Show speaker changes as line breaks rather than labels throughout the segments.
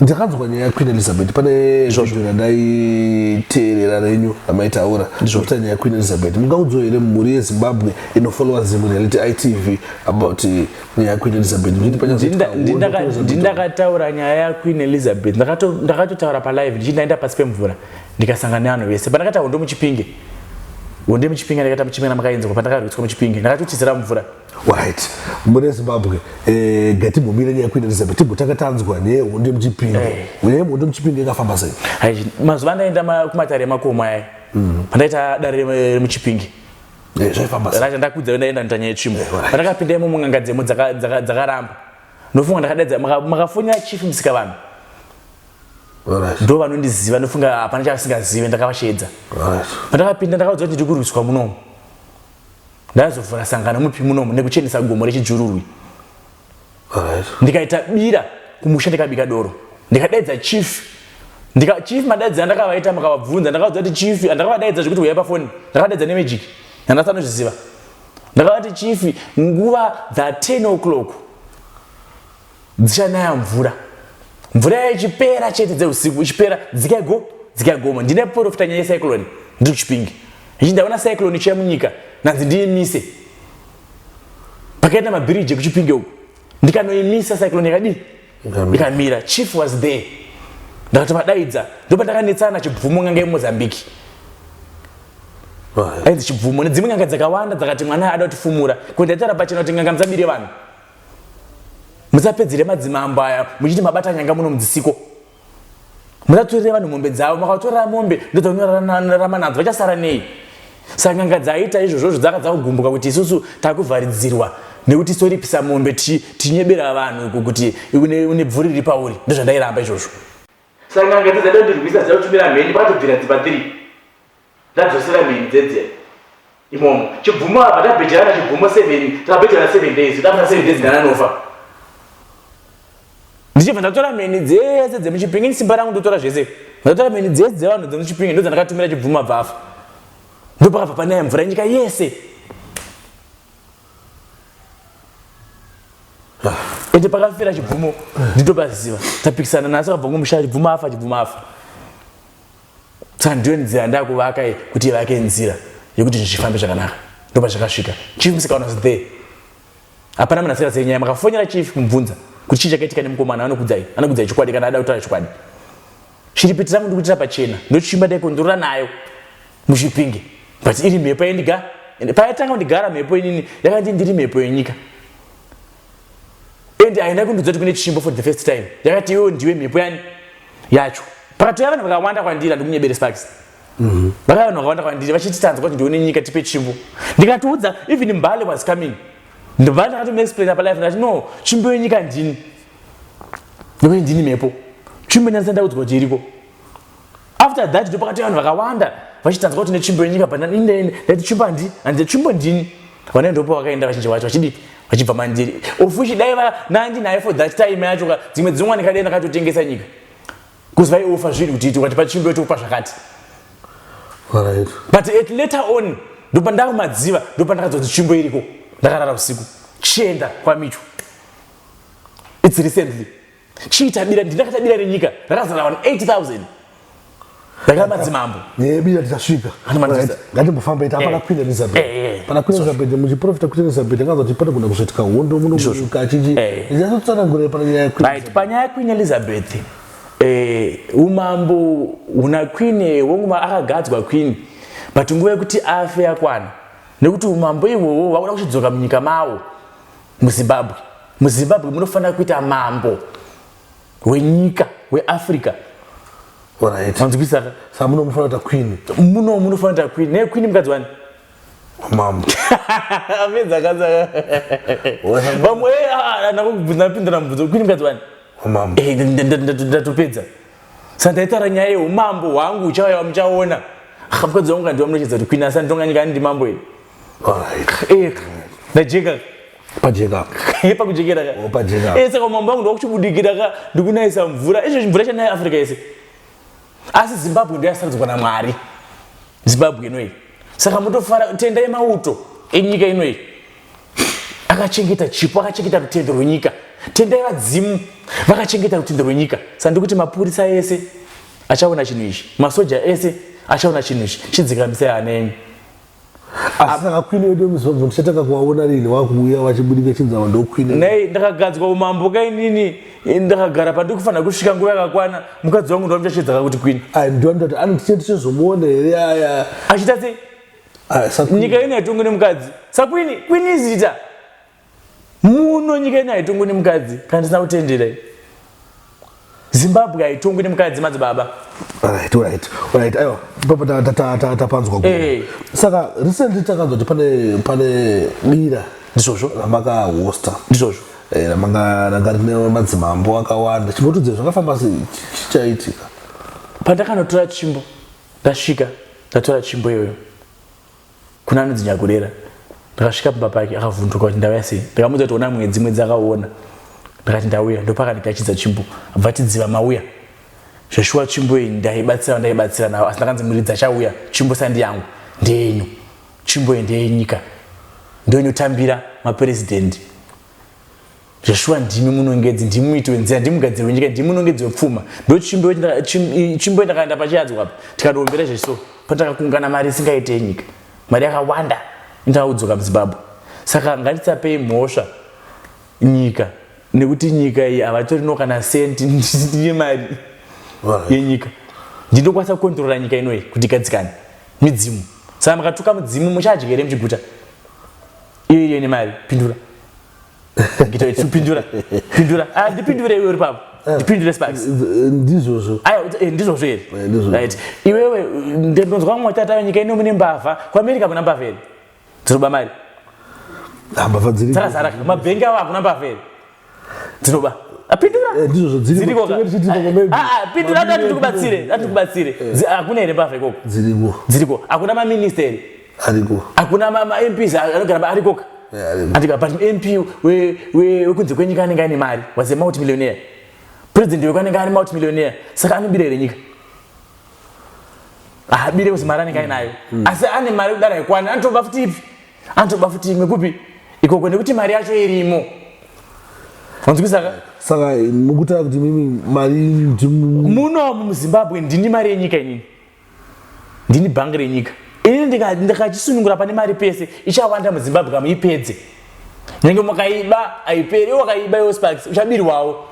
Ndakanzwa nyaya Queen Elizabeth pane zvodura dai teerera renyu amaitaura zvota nyaya Queen Elizabeth mungaudzo here mhuri yeZimbabwe inofollowa zimu reality ITV about nyaya Queen Elizabeth
ndakataura nyaya ya Queen Elizabeth ndakatotaura palive ndichindaenda pasi pemvura ndikasangana nevanhu vese pandakata hondo muchipinge ndakata muchipinge namakaenzwa pandakarwitswa muchipinge ndakatotizira mvura.
Right. Muri Zimbabwe gati mumire nyaya Queen Elizabeth takatanzwa nehondo muchipinge hondo muchipinge yakafamba sei?
Mazuva ndaenda kumatare makomo aya pandaita dare remuchipinge
zvaifamba sei?
Racha ndakudza ndaenda ndanya yetsvimbo pandakapinda imo munganga dzemo dzakaramba ndofunga ndakadaidza makafonya chief musikavanhu ndo vanondiziva ndofunga hapana chavasingazive ndakavashedza pandakapinda ndakaudzwa kuti ndiri kurwiswa munomu ndazovhura sangano mupi munomu nekuchenesa gomo rechijururwi ndikaita bira kumusha ndikabika doro ndikadaidza chief madaidzira ndakavaita makavabvunza ndakaudzwa kuti chief andakavadaidza zvekuti uyai pafoni ndakavadaidza nemagic nandasanozviziva ndakavati chief nguva dza 10 o'clock dzichanaya mvura yaichipera chete dzeusiku ichipera dzikagoma ndine profita nyaya yecyclone ndiri kuchipinge ichindaona cyclone ichiya munyika nanzi ndiimise pakaita mabiriji ekuchipinge uku ndikanoimisa cyclone yakadii ikamira chief was there ndakatovadaidza ndopandakanetsana Chibvumo nganga yeMozambique ainzi Chibvumo nedzimwe nganga dzakawanda dzakati mwana ada kutifumura kuti ndaitaura pachena kuti nganga musabire vanhu musapedzere madzimambo aya muchiti mabata nyanga muno mudzisiko musatorere vanhu mombe dzavo makatorera mombe ndodzaunorarama nadzo vachasara nei saka nganga dzaita izvozvo dzakadza kugumbuka kuti isusu takuvharidzirwa nekuti soripisa mombe tinyebera vanhu kuti une bvuri riri pauri ndozvandairamba izvozvo saka nganga dzada kundirwisa dzautumira Mheni pakatobvira dzipa 3 ndadzosera Mheni dzedze imomo Chibvumo apa ndabhejerana Chibvumo 7 takabhejerana 7 days ndapana 7 days ndananofa ndichibva ndatora Mheni dzese dzemuchipinge simba rangu ndotora zvese ndatora Mheni dzese dzevanhu dzemuchipinge ndodzandakatumira Chibvumo abvafa ndopakabva panaya mvura nyika yese ende pakafira Chibvumo nditopaziva tapikisana naso kabva ngomusha Chibvumo afa saka ndiyo nzira ndakuvaka kuti ivake nzira yekuti zvichifambe zvakanaka ndopa zvakasvika chief musikaona was there hapana munhu asingazii nyaya makafonyera chief kumubvunza kuti chii chakaitika nemukomana anokudzai chikwadi kana ada kutaura chikwadi shiripiti rangu ndikuitira pachena ndochimba daiko ndorora nayo muchipinge but iri mhepo yendiga paitanga kundigara mhepo inini yakati ndiri mhepo yenyika and haina kundiudza kuti kune chimbo for the first time yakati iwo ndiwe mhepo yani yacho pakatouya vanhu vakawanda kwandiri handikunyebere sparks vakauya vanhu vakawanda kwandiri vachititanza kuti ndione nyika tipe chimbo ndikatiudza even Mbale was coming ndibva ndakatomuexplaina palife ndati no chimbo yenyika ndini nekuti ndini mhepo chimbo ndandaudzwa kuti iriko after that ndopakati vanhu vakawanda vachitanzwa kuti nechimbo yenyika ndati chimbo handii chimbo ndini vana ndopo vakaenda vazhinji vacho vachibva mandiri ofuchi daiva nandinaye for that time yacho dzimwe dzimwe ndikadenda katotengesa nyika kuzi vaiofa zviri kuti ukatipa chimbo yotokupa zvakati but at later on ndopandakumadziva ndopandakadzwa kuti chimbo iriko ndakarara usiku chienda kwamicho it's recently chiitabira ndinakatabira renyika rakazara 80,000 ndakamadzimambo
nebira titasvika ngatimbofamba ita pana Queen Elizabeth pana Queen Elizabeth muchiprofita Queen Elizabeth akaza kuti pana kuna kuzoitika hondo muno kachinji ndinotsanangura pana nyaya
right panyaya ya Queen Elizabeth umambo una queen wonguma akagadzwa queen but nguva yekuti afe yakwana nekuti umambo ihwohwo wakuda kuchidzoka munyika mawo muZimbabwe munofanira kuita mambo wenyika weAfrica
wanzwisa saka munofanira kuita queen
munofanira kuita queen ne queen mukadzi wani
mambo
amedza kaza vamwe nakubvunza pinda mubvunzo queen mukadzi wani
mambo
ndatopedza saka ndaitaura nyaya yeumambo hwangu uchauya muchaona mukadzi wangu kandiwa munochedza kuti queen asi ndonga nyika ndi mambo iri ndajeka
pajeka
pakujekera
pajeka
saka umambo wangu ndokuchibudikira ndikunayisa mvura izvo mvura chanaya Africa yese asi Zimbabwe ndoyasaradzwa naMwari Zimbabwe inoyi saka mutofara tenda yemauto enyika inoyi akachengeta chipo akachengeta rutendo rwenyika tendai vadzimu vakachengeta rutindo rwenyika. Saka ndikuti mapurisa ese achaona chinhu ichi, masoja ese achaona chinhu ichi, chidzikamisai ana enyu.
Saka Queen wedu muzobva ndichataka kuvaona rini wakuuya vachibudika chinzava ndo Queen.
Nei ndakagadzwa umambo kainini ndakagara pandikufanira kusvika nguva yakakwana mukadzi wangu ndomuchachedzaka kuti Queen.
Ndondoti anotichetizomuona here aya.
Achita sei? Nyika ino haitongwi nemukadzi. Saka Queen izita. Muno nyika ino haitongwi nemukadzi kana tisina kutendera. Zimbabwe haitongwi nemukadzi madzibaba. Alright. Aiwa, papa tapanzwa kwa. Saka recently takanzwa kuti pane bira ndizvozvo
ramakahosta.
Ndizvozvo.
Ranga rine madzimambo akawanda. Chimbotudze zvakafamba sei chichaitika?
Pandakanotora chimbo ndasvika ndatora chimbo iyoyo kuna anonzi Nyakurera. Ndakasvika pamba pake akavhunduka kuti ndauya sei. Ndakamuudza kuti ona mwedzi akaona. Ndakati ndauya ndopaka ndikachidza chimbo abva tidziva mauya. Zveshuwa chimbo iyi ndaibatsira nawo asi ndakanzi muridzi achauya. Chimbo sandi yangu ndenyu. Chimbo iyi ndeyenyika. Ndonyotambira mapresident. Zveshuwa ndimi munongedzi, ndimi muiti wenzira, ndimi mugadziri wenyika, ndimi munongedzi wepfuma. Ndo chimbo ndakaenda pachiyadzwa apa tikatombera zvesho patakakungana mari isingaite yenyika. Mari yakawanda ndakaudzoka muZimbabwe. Saka ngatitsapei mhosva nyika nekuti nyika iyi havatorino kana senti yemari yenyika. Ndinokwanisa kukontrola nyika inoyi kuti igadzikane midzimu. Saka makatuka mudzimu muchadya here muchiguta iyo ine mari. Pindura Pindura. Ndipindure iwe uri papo. Ndipindure Sparks.
Ndizvozvo.
Ndizvozvo here. Right. Iwewe ndinonzwa mumwe tata nyika ino mune mbavha. kuAmerica muna mbavha here. Dzinoba mari.
Mbavha dziri.
Saka mabhengi avo hakuna mbavha here. Dzinoba. Pindura.
Ndizvozvo dziri.
Pindura atikubatsire. Hakuna here mbavha ikoko. Dziriko. Hakuna maminista here.
Ariko.
Hakuna MPs anogara ariko. Andika but MP wekunze kwenyika anenge ane mari was a multi-millionaire. President wekanenge ane multi-millionaire. Saka anobira here nyika. Bire kuti mari anenge ainayo. Asi ane mari kudara ikwana anotoba futi ipi. Anotoba futi imwe kupi. Ikoko nekuti mari yacho irimo. Wanzwisisa?
Saka mukutaura kuti mimi mari
muno muZimbabwe ndini mari yenyika inini. Ndini bhangi renyika. Ini ndikachisunungura pane mari pese ichawanda muZimbabwe kamuipedze. Nyange makaiba aiperi wakaiba yo Sparks uchabirwawo.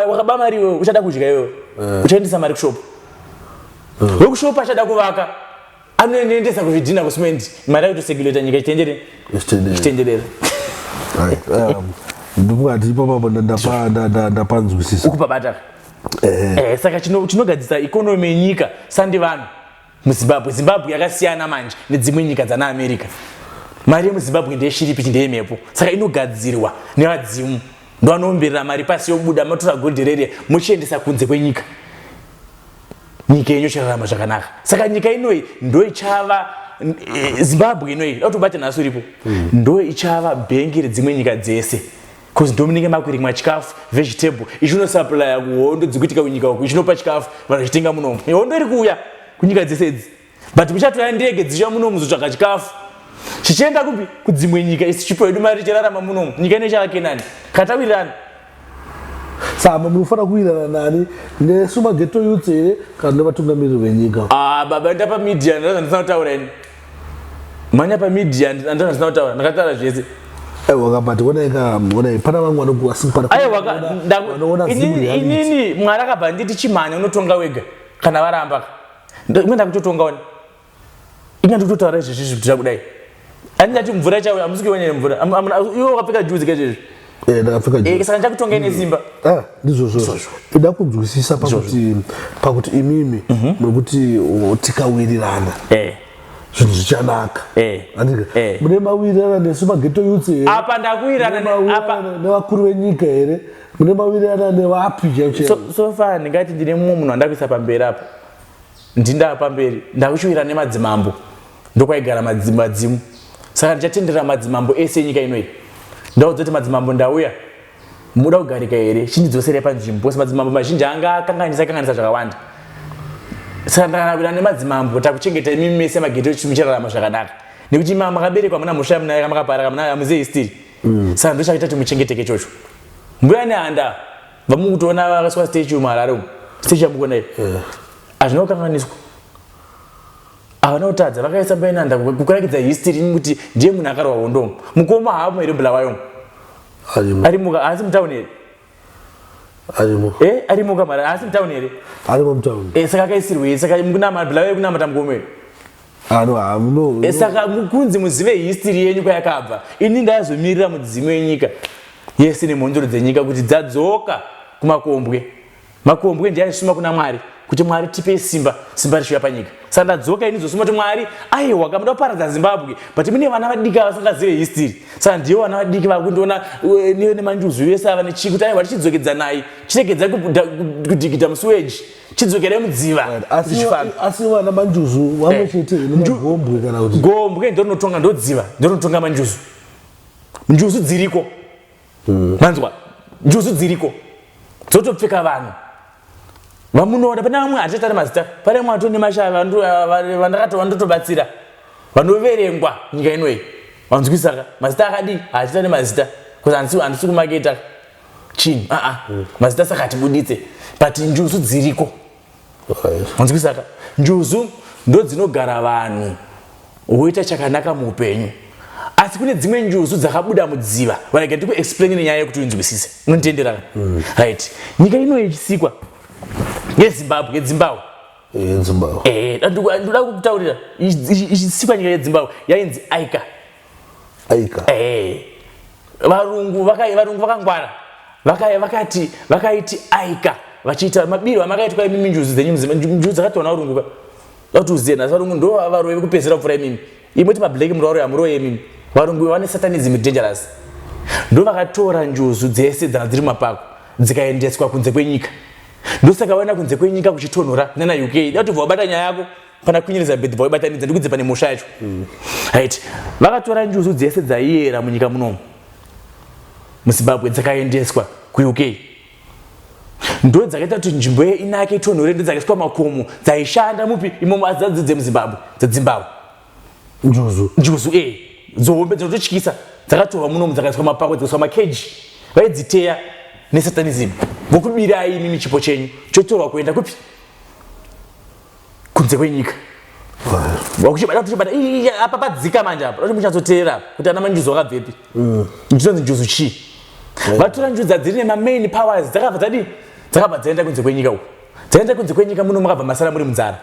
Wakaba mari yo uchada kudya yo. Uchaendesa mari kushop. Kushop achada kuvaka. Anoendesa kuzvidhina kucement. Mari yacho seguleta nyika chitenderera.
Right. Ndikati papa ndapanzwisisa.
Ukupabata. Saka chinogadzisa ikonomi yenyika sandi vanhu muZimbabwe. Zimbabwe yakasiyana manje nedzimwe nyika dzana America. Mari yemuZimbabwe ndeyeshiripi ndeyemhepo. Saka inogadzirwa nevadzimu. Ndo vanomberera mari pasi yobuda matora gold rere muchiendesa kunze kwenyika. Nyika yenyu chirarama zvakanaka. Saka nyika inoyi ndo ichava Zimbabwe inoyi autobata naso ripo. Ndo ichava bhengi redzimwe nyika dzese. Because ndomunenge makwiri machikafu vegetable ichino supply kuhondo dzikuitika kunyika uku ichinopa chikafu vanozvitenga munomu. Hondo iri kuuya kunyika dzese idzi. But muchatoya ndege dzichiuya munomu zotsvaka chikafu. Chichienda kupi kudzimwe nyika isi chipo yedu mari chirarama munomu. Nyika ino chavakenani. Katawirirana.
Saka munofana kuwirirana nani nesumageto youth here kana nevatungamiriri venyika.
Baba ndapa media ndazandisina kutaura ini. Manya pa media ndazandisina kutaura ndakataura zvese.
Wakabati wona pana vangu vanokuwasipana.
Inini mwari akabva nditi chimhanya unotonga wega kana varamba. Ndenda kutotonga wani. Ndikutotaura izvezvi zvitira kudai. Andati mvura ichauya amusuki wenye mvura. Iwo wakapfeka juzi kezvezvi.
Ndakapfeka juzi.
Saka ndakutonga ine simba.
Ndizvozvo. Ida kunzwisisa pakuti imimi nokuti tikawirirana. Zvinhu zvichanaka. Mune mawirirana nesumageto youth here.
Apa ndakuwirirana
nevakuru venyika here. Mune mawirirana nevapi chaicho.
So far ndingati ndine mumwe munhu andakuisa pamberi apa. Ndinda pamberi ndakuchiwirana nemadzimambo. Ndokwaigara madzimu. Saka ndichatendera madzimambo ese enyika inoyi. Ndaudza kuti madzimambo ndauya. Muda kugarika here chindidzosere panzvimbo. Madzimambo mazhinji anga akanganisa zvakawanda. Saka ndakanakura nemadzimambo takuchengeta imimi mese mageto chimu chirarama zvakanaka. Nekuti makaberekwa muna mhosva munayo makapara kana muzivi history. saka ndochakaita kuti muchengeteke chocho. Mbuya neanda vamukutoona vakaswa statue muHarare statue yamukona iyo hazvina kukanganiswa havana kutadza vakaisa mbuya neanda kukurakidza history kuti ndiye munhu akarwa hondo mukoma haamo here bula wayo arimuka asi mutauni here arimuka mara asi mutauni here
arimo mutauni
saka akaisirwe saka bula wayo kunamata mukomwe saka kunzi muzive history yenyu kwayakabva ini ndazomirira mudzimu yenyika yese nemhondoro dzenyika kuti dzadzoka kumakombwe. Makombwe ndiye aisuma kuna Mwari kuti Mwari tipe simba rishuya panyika. Saka ndadzoka ini zosuma kuti Mwari aiwa kamuda kuparadza Zimbabwe but mune vana vadiki vasingazive history. Saka ndiyo vana vadiki vakundiona niyo nemanjuzu yese ava nechiki kuti aiwa tichidzokedzana naye chiregedza kudhigidha musuweji chidzokere mudziva.
Asi vana manjuzu vamwe chete negombwe kana kuti
Gombwe ndonotonga ndodziva ndonotonga manjuzu. Njuzu dziriko. Manzwa njuzu dziriko dzotopfeka vanhu vamunoda pane vamwe hatichata nemazita pane vamwe vatone mashava vandotobatsira vanoverengwa nyika inoyi vanzwisaka mazita akadi hatichata nemazita kuti handisi kumaketa chini mazita saka hatibuditse but njuzu dziriko vanzwisaka njuzu ndo dzinogara vanhu woita chakanaka muupenyu. Asi kune dzimwe njuzu dzakabuda mudziva varege ndikuexplain nenyaya yekuti unzwisise unonditendera right. Nyika ino ichisikwa yeZimbabwe ndoda kukutaurira ichisikwa nyika yeZimbabwe yainzi Aika varungu vakangwara vakaiti Aika vachiita mabiro amakaitwa imimi njuzu dzenyu njuzu dzakatona varungu kuti uziye nhasi varungu ndo varove kupedzera mvura imimi imoti mablack murwaro yamuroye imimi varungu vane satanism dangerous ndo vakatora njuzu dzese dzanga dziri mumapako dzikaendeswa kunze kwenyika. Ndosaka vaenda kunze kwenyika kuchitonhora kunana UK datobva wabata nyaya yako pana Queen Elizabeth vabatanidza ndikudze pane musha yacho right. Vakatora njuzu dzese dzaiyera munyika munomu muZimbabwe dzakaendeswa kuUK ndo dzakaita kuti nzvimbo inake itonhore ndo dzakaiswa makomo dzaishanda mupi imomo adzadzi dzemuZimbabwe dzeZimbabwe njuzu dzombe dzinototyisa dzakatorwa munomu dzakaiswa mapako dzikaiswa makeji vaidziteya nesatanism vokubirai imimi chipo chenyu chotorwa kuenda kupi kunze kwenyika vakuchibata apa padzika manje apa kuti muchazoteera kuti ana manjuzu akabvepi ndinonzi njuzu chi vatora njuzu dziri nemamain powers dzakabva dzaenda kunze kwenyika uko dzaenda kunze kwenyika muno makabva masara muri munzara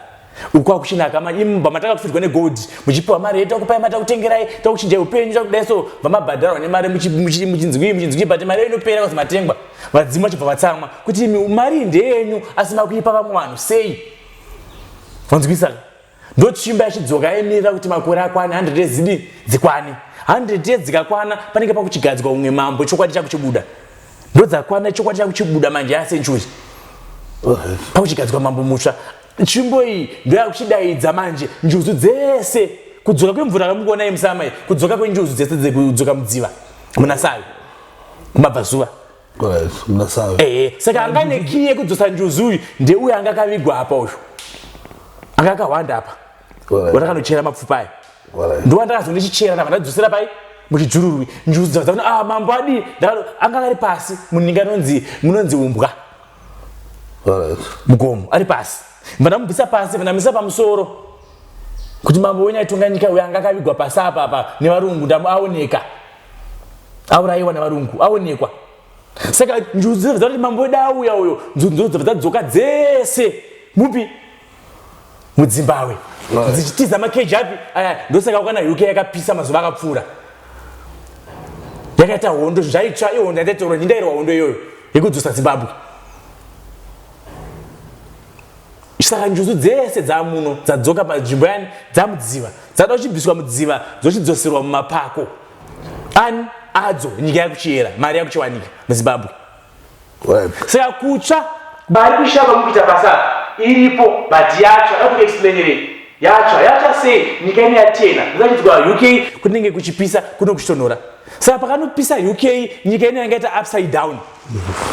uko akuchinaka imba matakafirwa negold muchipiwa mari yedu takupai mari takutengerai takuchinjai upenyu takudai so vamabhadharwa nemari muchinzwii but mari inopera kuzi matengwa vadzimu vachibva vatsamwa kuti mari ndeyenyu asi makuipa vamwe vanhu sei vanzwisaka ndo tsvimba yachidzoka yamirira kuti makore akwane 100 yezidi dzikwane 100 yedzikakwana panenge pakuchigadzwa umwe mambo chokwadi chakuchibuda ndo dzakwana chokwadi chakuchibuda manje yasenchuri pakuchigadzwa mambo mutsva. Nzvimbo iyi ndo yakuchidaidza manje njuzu dzese kudzoka kwemvura kamukuona yemusama iyi kudzoka kwenjuzu dzese dzekudzoka mudziva munasavi kumabvazuva
munasavi
saka anga nekiye kudzosa njuzu uyu ndeuyo anga akavigwa apa uzvo anga akahwanda apa watakanochera mapfupa ayo ndo wandakazondichichera ndabva ndadzosera pai muchidzururwi njuzu dzakaza kuti mambo adi anga ari pasi muninga munonzi umbwa mugomo ari pasi vandamubvisa pasi vandamisa pamusoro kuti mambo wenyu aitonga nyika uyo anga akavigwa pasi apa nevarungu aoneka aurayiwa nevarungu aonekwa. Saka njuzu dzabva kuti mambo wedu auya uyo njuzu dzabva dzadzoka dzese mupi muZimbabwe dzichitiza makeji api aya ndosaka ukana UK yakapisa mazuva akapfuura yakaita hondo zvaitsva ihondo yataitaura ndindairwa hondo iyoyo yekudzosa Zimbabwe. Saka njuzu dzese dzamuno dzadzoka panzvimbo yani dzamudziva dzada kuchibviswa mudziva dzochidzoserwa mumapako ani adzo nyika yakuchiyera mari yakuchiwanika muZimbabwe. Saka kutsva mari kushava mukuita basa iripo but yatsva akuexplainere yatsva sei nyika ine yatena zachidzwa UK kunenge kuchipisa kuno kuchitonhora. Saka pakanopisa UK nyika ine yangaita upside down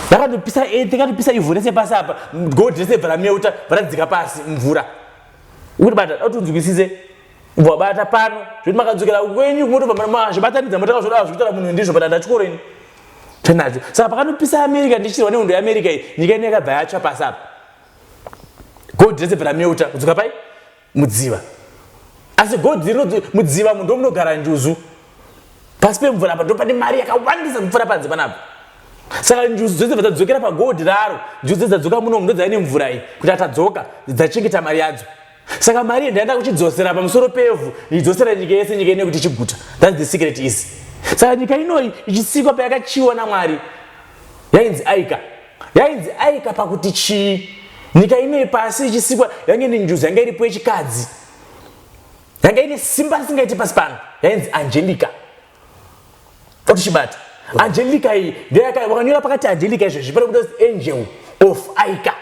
takatopisa ivhu rese pasi apa gold rese bva rameuta varadzika pasi mvura ukuti bata utunzwisise Wabata pano zviti makadzokera kwenyu kumotobva mazvibatanidza motakazvoda zvikutora munhu ndizvo padanda chikoreni tenacho saka pakanopisa America ndichirwa nehondo yeAmerica iyi nyika ine yakabva yatsva pasi apa gold resebvera meuta kudzoka pai mudziva asi gold mudziva munhu ndomunogara njuzu pasi pemvura apa ndopane mari yakawandisa kupfuura panze panapa saka njuzu dzose dzadzokera pagold raro njuzu dzadzoka muno ndo dzaine mvura iyi kuti atadzoka dzachengeta mari yadzo saka mari ndaenda kuchidzosera pamusoro pevhu idzosera nyika yese nyika ine kuti chiguta that's the secret is saka nyika inoi ichisikwa payakachiwa naMwari yainzi aika pakuti chii nyika inoi pasi ichisikwa yange ine njuzu yanga iripo yechikadzi yanga ine simba risingaiti pasi pano yainzi Angelica otichibata Angelica iyi wakanyora pakati Angelica izvo zvipara kuti angel of Aika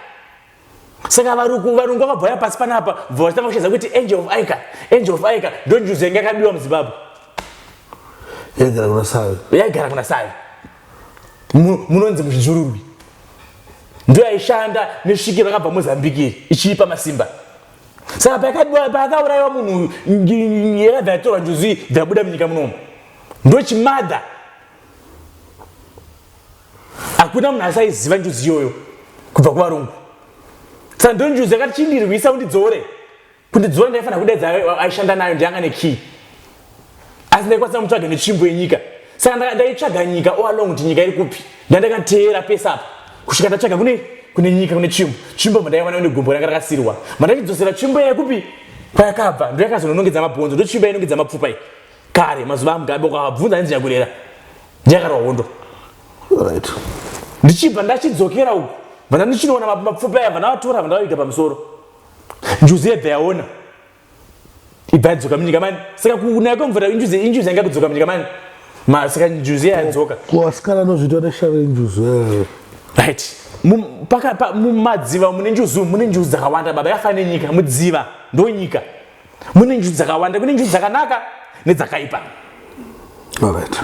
saka varungu vakabvaya pasi panapa vachitanga kucheza kuti angel of Aika ndo njuzu yanga yakabiwa muZimbabwe yaigara kuna Savi munonzi muzvijururwi ndo yaishanda nesvikiro rakabva Mozambique ichiipa masimba saka pakaurayiwa munhu yakabva yatorwa njuzu iyi dzabuda munyika munomu ndo chimadha hakuna munhu asaiziva njuzu iyoyo kubva kuvarungu saka ndo njuzu yakati chindirwisa kundidzora ndaifanira kudaidza aishanda nayo ndiyanga nekey asi ndaikwanisa mutsvaga netsvimbo yenyika saka ndaitsvaga nyika all along kuti nyika iri kupi ndandakateera pesi apa kusvika ndatsvaga kune nyika kune tsvimbo mandaiwana une Gombwe ranga rakasirwa mandachidzosera tsvimbo yekupi kwayakabva ndo yakazononongedza mabhonzo ndo tsvimbo inongedza mapfupa iyi kare mazuva amugabe kwakabvunza ndinzi yakurera ndiyakarwa hondo ndichibva ndachidzokera uku vana ndichinoona mapfupa aya vanavatora vandavaika pamusoro njuzu yebva yaona ibva yadzoka munyika mani saka kunaya kwemvura injuzu yanga kudzoka munyika mani saka njuzu yadzoka
kuwasikana nozvita neshare njuzu
right mumadziva mune njuzu dzakawanda baba yakafanira nenyika mudziva ndo nyika mune njuzu dzakawanda kune njuzu dzakanaka nedzakaipa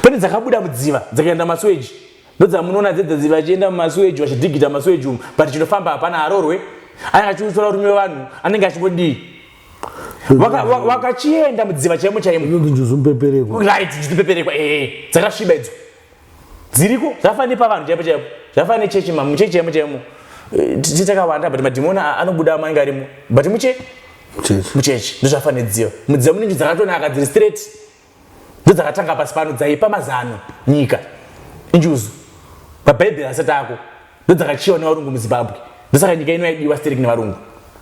pane dzakabuda mudziva dzakaenda masweji ndodzamunoona dzedzadziva vachienda mumasweji vachidhigita masweji umu but chinofamba hapana arorwe anenge achiutora rume vanhu anenge achimbodii wakachienda mudziva chaimo chaimo
njuzu
mupeperekwa dzakasviba idzo dziriko zvafanira vanhu chaipo chaipo zvafanira chechi muchechi chaimo chaimo titakawanda but madhimoni anobuda manenge arimo but muchechi ndozvafanira dziva mudziva mune njuzu dzakatonaka dziri straight ndodzakatanga pasi pano dzaipa mazano nyika injuzu pabhaibheri asati ako ndodzakachiwa nevarungu muZimbabwe ndosaka nyika ino yaidiwa stereki nevarungu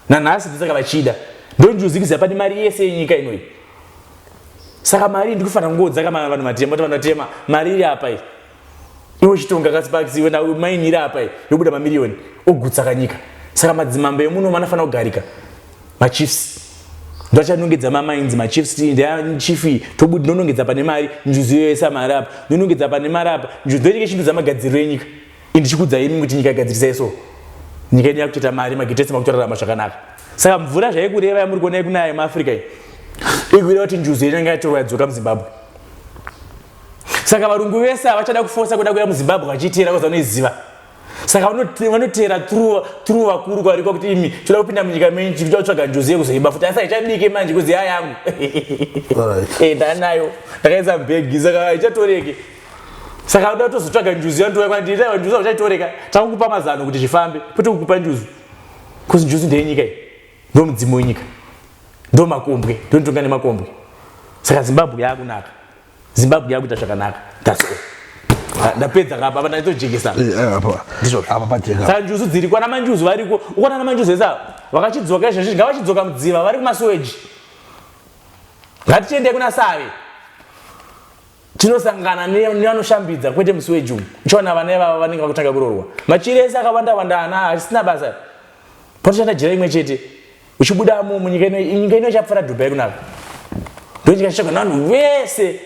nanhasi ndosaka vachida ndo njuzu ikiziva pane mari yese yenyika inoi saka mari ndikufanira kungodzaka vanhu matema vanotema mari iri apa iyi iwe chitonga kasipakisi iwe maini iri apa iyi yobuda mamiriyoni ogutsaka nyika saka madzimambo emuno vanofanira kugarika machiefs ndo achanongedza mamainzi machiefs ndeachief tobudi ndonongedza pane mari njuzu yoyesa mari apa ndonongedza pane mari apa njuzu ndonyika chinhu dzamagadziriro enyika indichikudzai imi kuti nyika igadzirisai so nyika ino yakutoita mari magitesi makutorarama zvakanaka saka mvura zvaikureva yamuri kuona kunaya muAfrica iyi ikureva kuti njuzu inenge yatorwa yadzoka muZimbabwe saka varungu vese havachada kufosa kuda kuya muZimbabwe vachiteera kwazvanoiziva saka vanotera through vakuru kwarikwa kuti imi toda kupinda munyika menyu tichida kutsvaga njuzu yekuzoiba futi asi haichabike manje kuzi yangu ndanayo ndakaisa bhegi saka haichatoreke saka uda tozotsvaga njuzu yandoya kwanditaiwa njuzu hauchaitoreka takukupa mazano kuti zvifambe kwete kukupa njuzu kuzi njuzu ndeyenyika iyi ndo mudzimu wenyika ndo makombwe ndonitonga nemakombwe saka Zimbabwe yakunaka Zimbabwe yakuita zvakanaka that's all ndapedza kapa apa ndaitodzekesa
apa pajeka
saka njuzu dziri kwana manjuzu variko ukona namanjuzu esa vakachidzoka izvezvi ngavachidzoka mudziva vari kumasweji ngatichiende kuna Save tinosangana nevanoshambidza kwete musweji umu uchiona vana ivava vanenge vakutanga kurorwa machire ese akawanda ana asina basa patoshanda jira imwe chete uchibudamo munyika ino ichapfura Dubai kunaka ndonyika chichagwa navanhu vese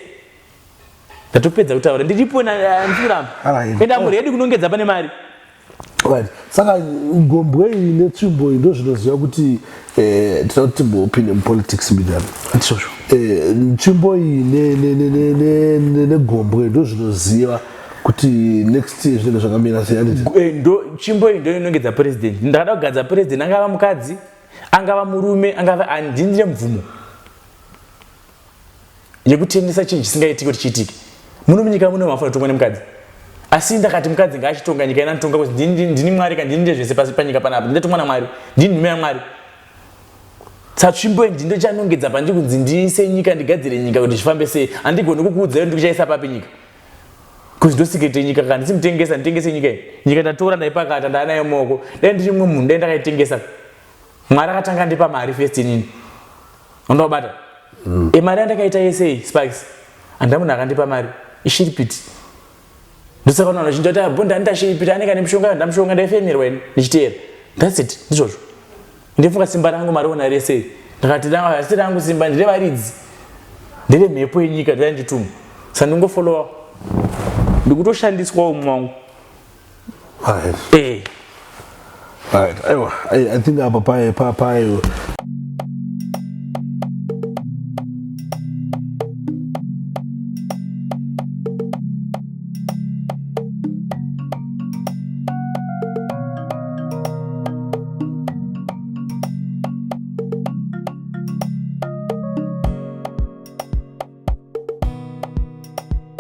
ndatopedza kutaura ndiripo ndifuramba enda muri yedu kunongedza pane mari
saka Gombwe netsvimbo ndo zvinoziva kuti tinoda kuti timbopinde mupolitics midano ntsvimbo iyi neGombwe ndo zvinoziva kuti next year zvinenge zvakamira
ndo ntsvimbo iyi ndo inongedza president ndakada kugadza president angava mukadzi angava murume angava andindire mvumo yekutengesa chinhu chisingaitiki kuti chiitike. Muno munyika muno mafuna kutonga nemukadzi. Asi ndakati mukadzi ngachitonga nyika inanitonga kuti ndini Mwari kandi ndine zvese pasi panyika panapa. Ndinotumwa naMwari. Ndini nhume yaMwari. Tsvatsvimbo ndindo chanongedza pandikunzi ndiise nyika ndigadzire nyika kuti zvifambe sei. Andigoni kukuudza ndikuchaisa papi nyika. Kuti ndosikete nyika kandi nditengese nyika iyi. Nyika ndatora ndaipakata ndanayo mumaoko. Dai ndiri mumwe munhu dai ndakaitengesa. Mwari akatanga ndipa mari first inini. Undobata. Mari yandakaita yese Sparks. Andamunhu akandipa mari. Ishiripiti. Ndosaka unoona chindoita bonda ndashiripita anenge nemishonga ndamushonga ndaifemerwa ine ndichiteera. That's it. Ndizvozvo. Ndifunga simba rangu mariona rese. Ndakati asi rangu simba ndire varidzi. Ndire mhepo yenyika ndandituma. Saka ndingofollowa. Ndikutoshandiswa umwangu.
Right. Right. I think apa payo